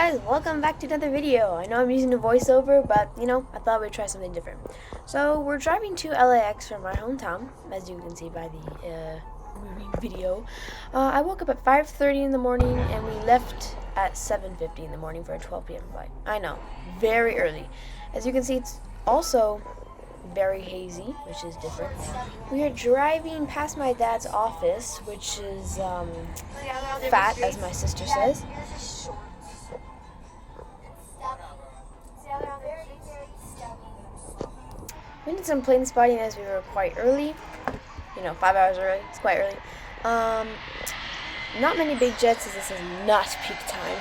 guys, welcome back to another video. I know I'm using a voiceover, but I thought we'd try something different. So we're driving to LAX from my hometown, as you can see by the moving video. I woke up at 5:30 in the morning and we left at 7:50 in the morning for a 12 p.m. flight. I know, very early. As you can see, it's also very hazy, which is different. We are driving past my dad's office, which is fat, as my sister says. We did some plane spotting as we were quite early. 5 hours early. It's quite early. Not many big jets, as this is not peak time.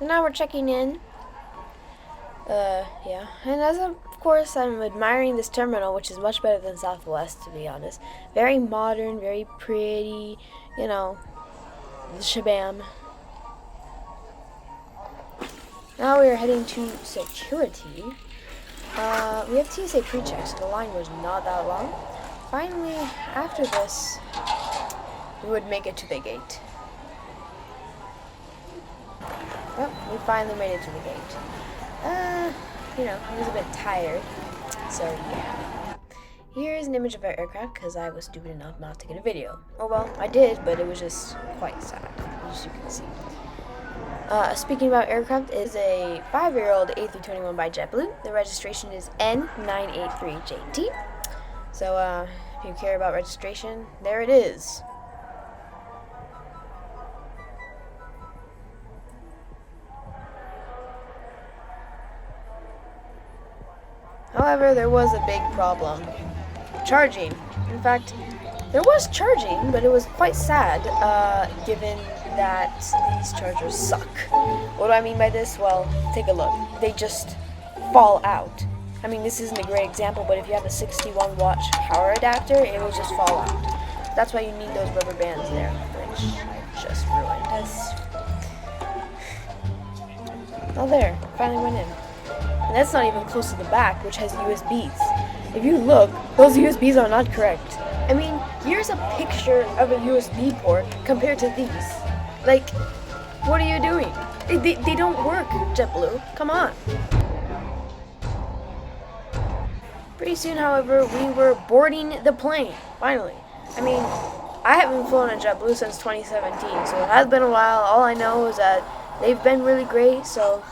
And now we're checking in. Yeah. And as of course, I'm admiring this terminal, which is much better than Southwest, to be honest. Very modern, very pretty, the shabam. Now we are heading to security. We have TSA pre-check, so the line was not that long. Finally, after this, we would make it to the gate. Well, we finally made it to the gate. I was a bit tired, so yeah. Here's an image of our aircraft, because I was stupid enough not to get a video. Oh well, I did, but it was just quite sad, as you can see. Speaking about aircraft, is a 5-year-old A321 by JetBlue. The registration is N983JT. So, if you care about registration, there it is. However, there was a big problem. Charging. In fact, there was charging, but it was quite sad, given that these chargers suck. What do I mean by this? Well, take a look. They just fall out. I mean, this isn't a great example, but if you have a 61-watt power adapter, it will just fall out. That's why you need those rubber bands there, which I just ruined. Oh, there. Finally went in. And that's not even close to the back, which has USBs. If you look, those USBs are not correct. I mean, here's a picture of a USB port compared to these. Like, what are you doing? They don't work, JetBlue. Come on. Pretty soon, however, we were boarding the plane, finally. I mean, I haven't flown a JetBlue since 2017, so it has been a while. All I know is that they've been really great, so,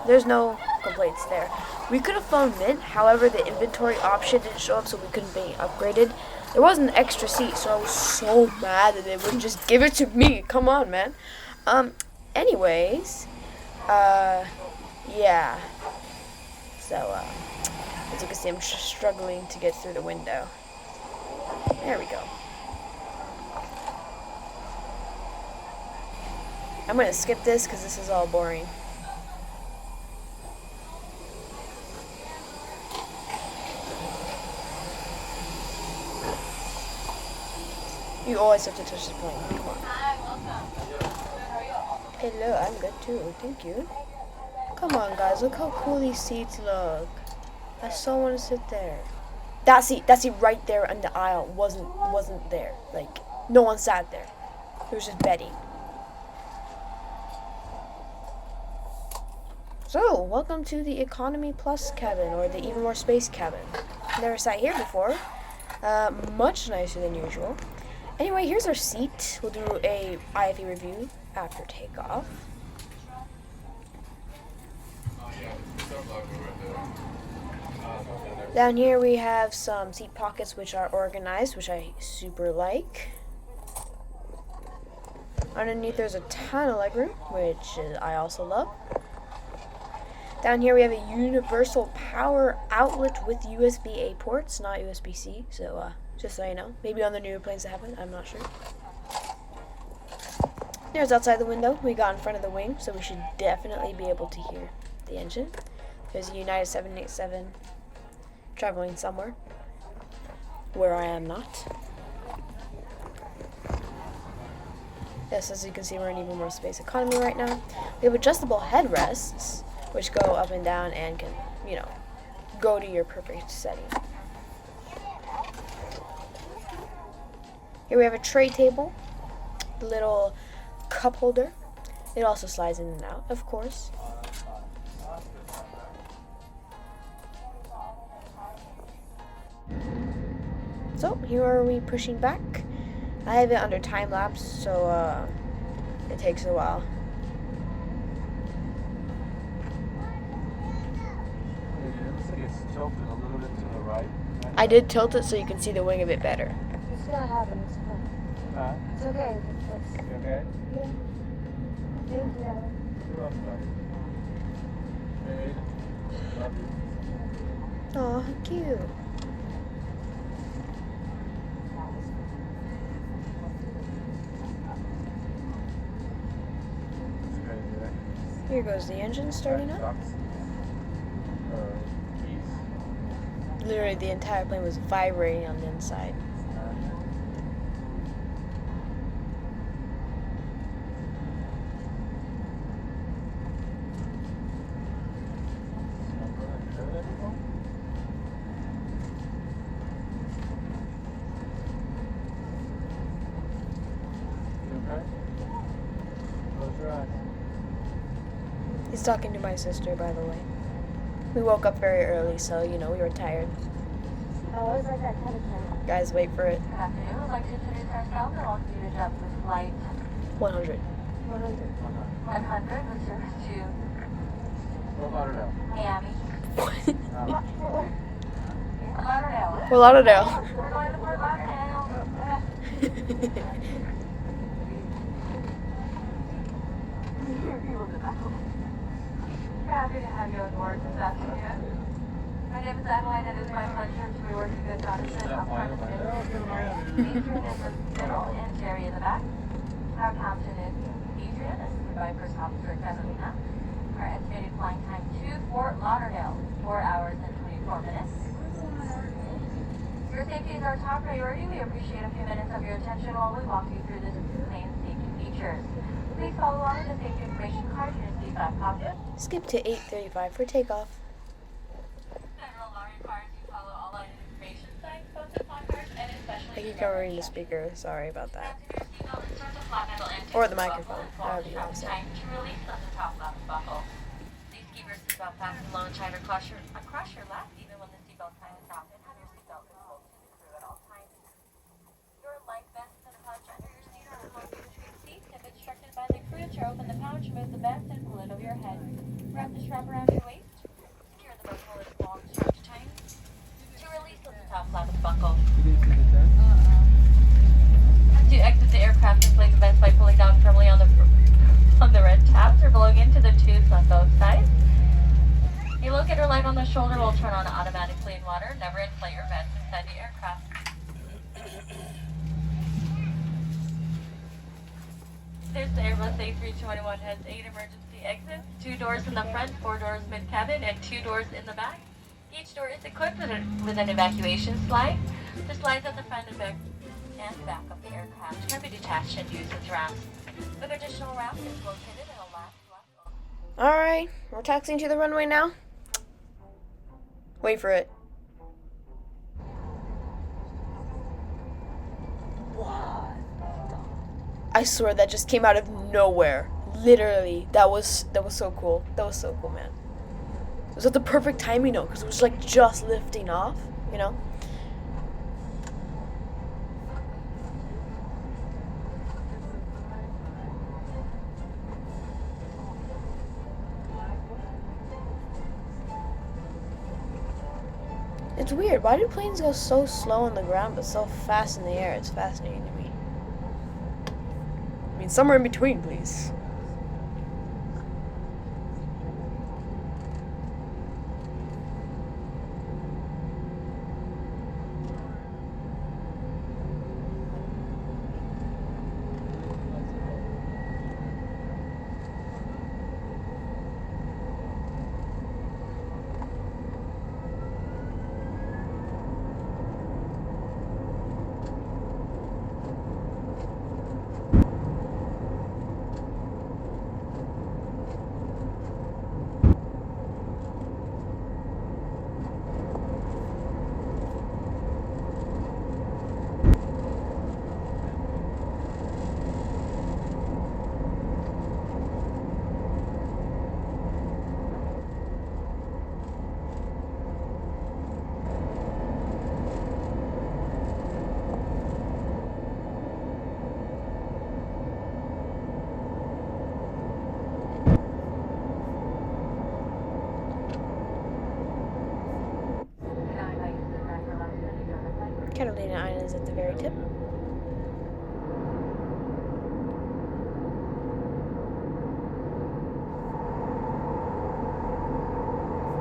there's no complaints there. We could have flown Mint, however, the inventory option didn't show up, so we couldn't be upgraded. There was an extra seat, so I was so mad that they wouldn't just give it to me. Come on, man. Anyways, yeah. So, as you can see, I'm struggling to get through the window. There we go. I'm going to skip this because this is all boring. You always have to touch the plane. Come on. Hello, I'm good too. Thank you. Come on, guys. Look how cool these seats look. I so want to sit there. That seat right there in the aisle wasn't there. Like, no one sat there. It was just bedding. So, welcome to the Economy Plus cabin, or the Even More Space cabin. Never sat here before. Much nicer than usual. Anyway, here's our seat. We'll do a IFE review after takeoff. Down here we have some seat pockets which are organized, which I super like. Underneath there's a ton of legroom, which I also love. Down here we have a universal power outlet with USB-A ports, not USB-C, so just so you know. Maybe on the newer planes that happen, I'm not sure. There's outside the window. We got in front of the wing, so we should definitely be able to hear the engine. There's a United 787 traveling somewhere, where I am not. Yes, as you can see, we're in Even More Space economy right now. We have adjustable headrests, which go up and down and can, go to your perfect setting. Here we have a tray table, little cup holder. It also slides in and out, of course. So here are we pushing back. I have it under time lapse, so it takes a while. Tilted a little bit to the right. I did tilt it so you can see the wing a bit better. It's gonna happen. It's fine. Huh? It's okay. You okay? Yeah. Thank you. You're welcome. Hey, love you. Aw, how cute. It's crazy, right? Here goes the engine starting up. Socks. Keys. Literally the entire plane was vibrating on the inside. He's talking to my sister, by the way. We woke up very early, so, you know, we were tired. Oh, it was like that kind of time. Guys, wait for it. Good afternoon. I'd like to introduce ourselves and welcome you to JetBlue Flight 100. 100 with service to Fort Lauderdale. Miami. Fort Lauderdale. Fort Lauderdale. We're going to Fort Lauderdale. Happy to have you on board this afternoon. My name is Adeline, and it is my pleasure to be working with Jonathan up front and Adrian in the middle and Jerry in the back. Our captain is Adrian, assisted by First Officer Kevin MacLeod. Our estimated flying time to Fort Lauderdale, 4 hours and 24 minutes. Your safety is our top priority. We appreciate a few minutes of your attention while we walk you through this plane's safety features. Please follow along with the safety information card in your seatbelt pocket. Skip to 8:35 for takeoff. Federal law requires you follow all line information signs, posted placards, and especially I keep covering the speaker. Sorry about that. fasten your seatbelt and start the flat metal end Or the to buckle microphone, and form however you the want to say. time to release on the top left buckle. Please keep your seatbelt fastened low and tight across your lap, even when the seatbelt sign is off, and have your seatbelt visible to the crew at all times. Your life vest and pouch under your seat are located between seats. If instructed by the crew to open the pouch, move the vest and pull it over your head. Wrap the strap around your waist. Secure the buckle with a long strap to tighten. To release on the top flap of the buckle. To exit the aircraft, inflate the vest by pulling down firmly on the red tabs or blowing into the tubes on both sides. A locator light on the shoulder will turn on automatically in water. Never inflate your vest inside the aircraft. This Airbus A321 has 8 emergency exits, 2 doors in the front, 4 doors mid-cabin, and 2 doors in the back. Each door is equipped with an evacuation slide. The slides at the front and back of the aircraft can be detached and used as ramps. An additional ramp is located in a left left. Alright, we're taxiing to the runway now. Wait for it. I swear that just came out of nowhere. Literally, that was so cool. That was so cool, man. It was at the perfect timing, though, because it was like just lifting off, you know. It's weird. Why do planes go so slow on the ground but so fast in the air? It's fascinating to me. I mean, somewhere in between, please. Catalina Island is at the very tip.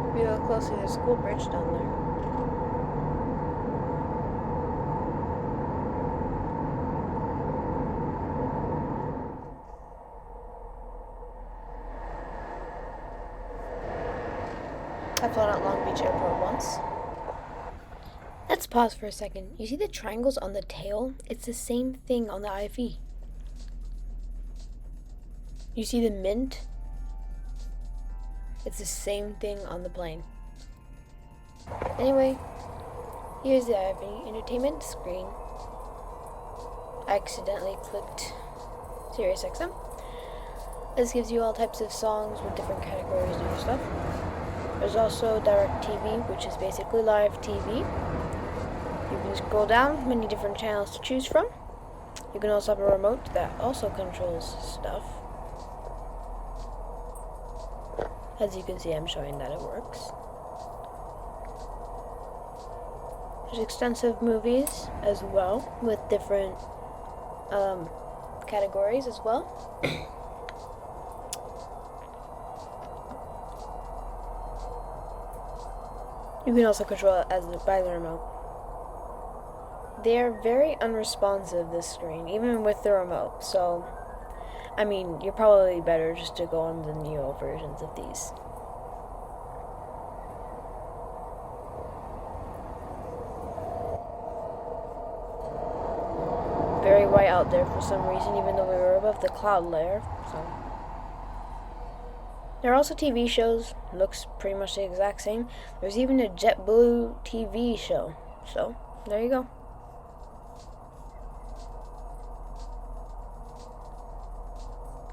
If you look closely, there's a school bridge down there. I've flown at Long Beach Airport once. Let's pause for a second. You see the triangles on the tail? It's the same thing on the IFE. You see the mint? It's the same thing on the plane. Anyway, here's the IFE entertainment screen. I accidentally clicked Sirius XM. This gives you all types of songs with different categories and stuff. There's also Direct TV, which is basically live TV. You can scroll down, many different channels to choose from. You can also have a remote that also controls stuff. As you can see, I'm showing that it works. There's extensive movies as well, with different categories as well. You can also control it by the remote. They are very unresponsive, this screen, even with the remote. So, I mean, you're probably better just to go on the Neo versions of these. Very white out there for some reason, even though we were above the cloud layer. So, there are also TV shows. Looks pretty much the exact same. There's even a JetBlue TV show. So, there you go.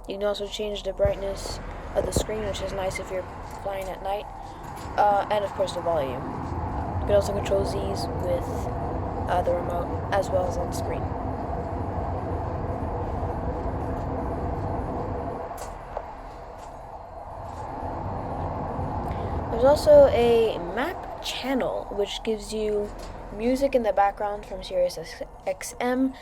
You can also change the brightness of the screen, which is nice if you're flying at night. And of course the volume. You can also control Z's with the remote as well as on screen. There's also a map channel, which gives you music in the background from Sirius XM,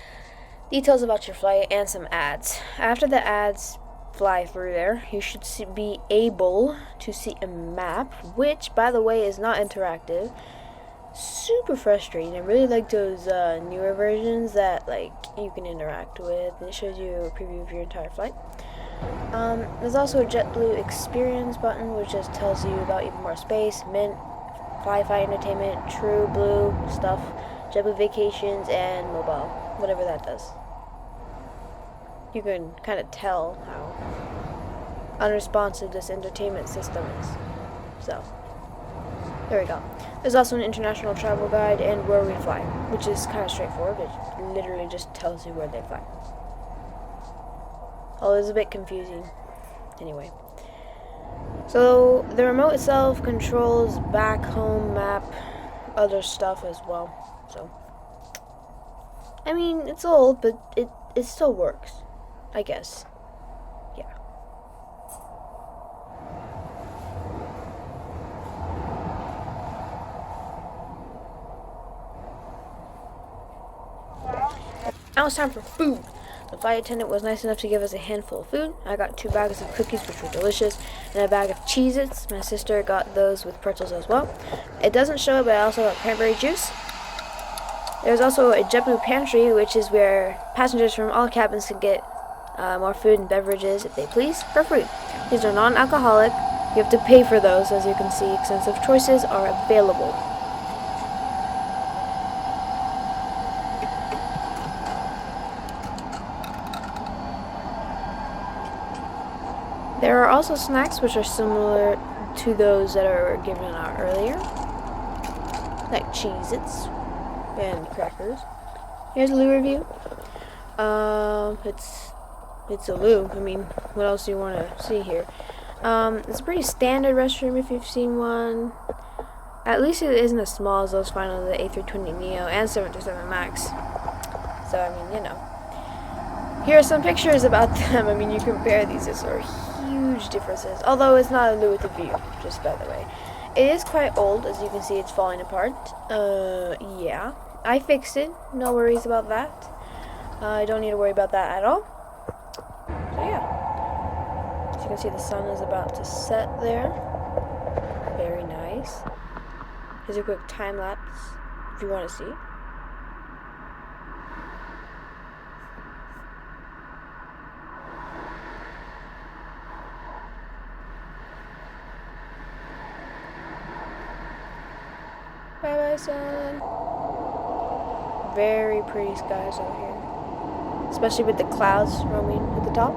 details about your flight, and some ads. After the ads fly through there, you should be able to see a map, which, by the way, is not interactive. Super frustrating. I really like those newer versions that you can interact with, and it shows you a preview of your entire flight. There's also a JetBlue Experience button, which just tells you about even more space, Mint, Fi-Fi Entertainment, True Blue stuff, JetBlue Vacations, and Mobile, whatever that does. You can kind of tell how unresponsive this entertainment system is. So, there we go. There's also an international travel guide and where we fly, which is kind of straightforward. It literally just tells you where they fly. Although it's a bit confusing. Anyway. So, the remote itself controls back home map, other stuff as well. So, I mean, it's old, but it still works, I guess. Yeah. Now it's time for food. The flight attendant was nice enough to give us a handful of food. I got 2 bags of cookies, which were delicious, and a bag of Cheez-Its. My sister got those with pretzels as well. It doesn't show it, but I also got cranberry juice. There's also a JetBlue Pantry, which is where passengers from all cabins can get more food and beverages, if they please, for free. These are non-alcoholic. You have to pay for those. As you can see, extensive choices are available. There are also snacks which are similar to those that are given out earlier, like Cheez-Its and crackers. Here's a loo review. It's a loo. I mean, what else do you want to see here? It's a pretty standard restroom if you've seen one. At least it isn't as small as those found on the A320neo and 737 MAX. So, I mean, you know. Here are some pictures about them. I mean, you compare these. These are huge differences. Although it's not a loo with a view, just by the way. It is quite old. As you can see, it's falling apart. Yeah. I fixed it. No worries about that. I don't need to worry about that at all. So yeah. As you can see, the sun is about to set there. Very nice. Here's a quick time lapse if you want to see. Bye bye, sun. Very pretty skies out here, especially with the clouds roaming at the top.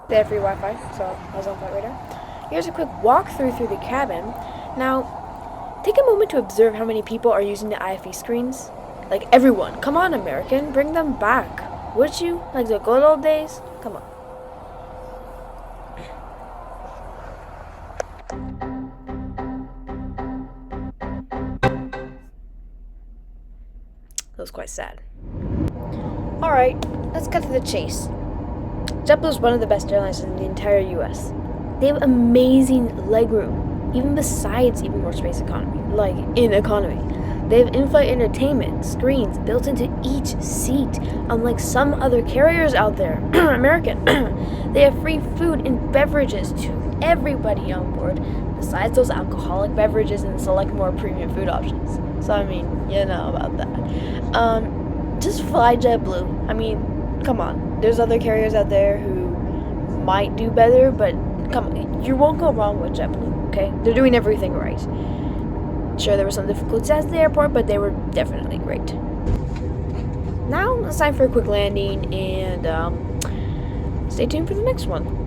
They have free Wi-Fi, so I was on flight radar. Here's a quick walkthrough through the cabin. Now, take a moment to observe how many people are using the IFE screens. Like everyone, come on, American, bring them back, would you? Like the good old days. Come on. That was quite sad. Alright, let's cut to the chase. JetBlue is one of the best airlines in the entire US. They have amazing legroom, even besides even more space economy, like in economy. They have in-flight entertainment, screens built into each seat, unlike some other carriers out there. American. They have free food and beverages to everybody on board, besides those alcoholic beverages and select more premium food options. So I mean, you know about that. Just fly JetBlue. I mean, come on. There's other carriers out there who might do better, but come on, you won't go wrong with JetBlue, okay? They're doing everything right. Sure, there were some difficulties at the airport, but they were definitely great. Now, it's time for a quick landing, and stay tuned for the next one.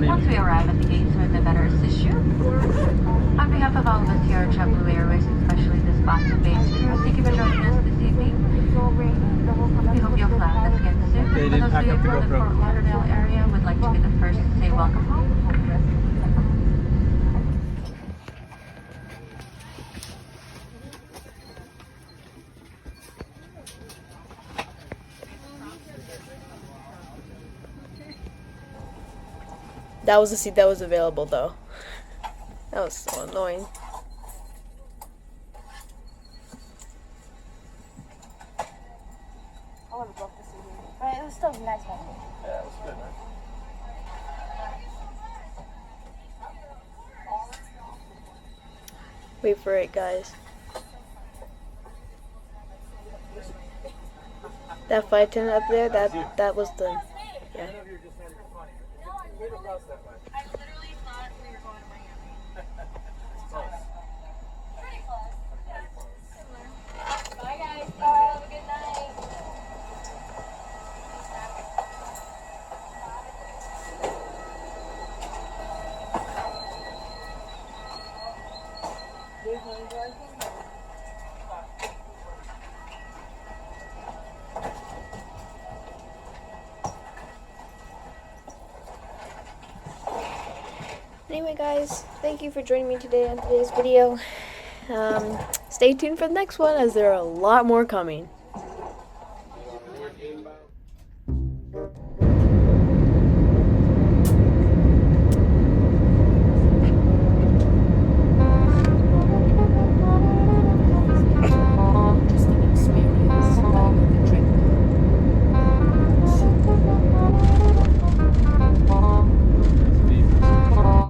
Once we arrive at the gate, so we better assist you. On behalf of all of us here at JetBlue Airways, especially this Boston-based crew, thank you for joining us this evening. We hope you'll fly with us again soon. They For didn't those pack of you up the from the GoPro. Fort Lauderdale area would like to be the first to say welcome home. That was the seat that was available, though. That was so annoying. I would have loved to see him. But it was still a nice moment. Yeah, it was good, man. Wait for it, guys. That flight attendant up there, that was the, yeah. I know you're just not even funny. Way to roast that much. I literally thought we were going to Miami. It's close. Pretty close. Yeah. Similar. Bye, guys. Bye. Have a good night. Anyway, guys, thank you for joining me today on today's video. Stay tuned for the next one, as there are a lot more coming.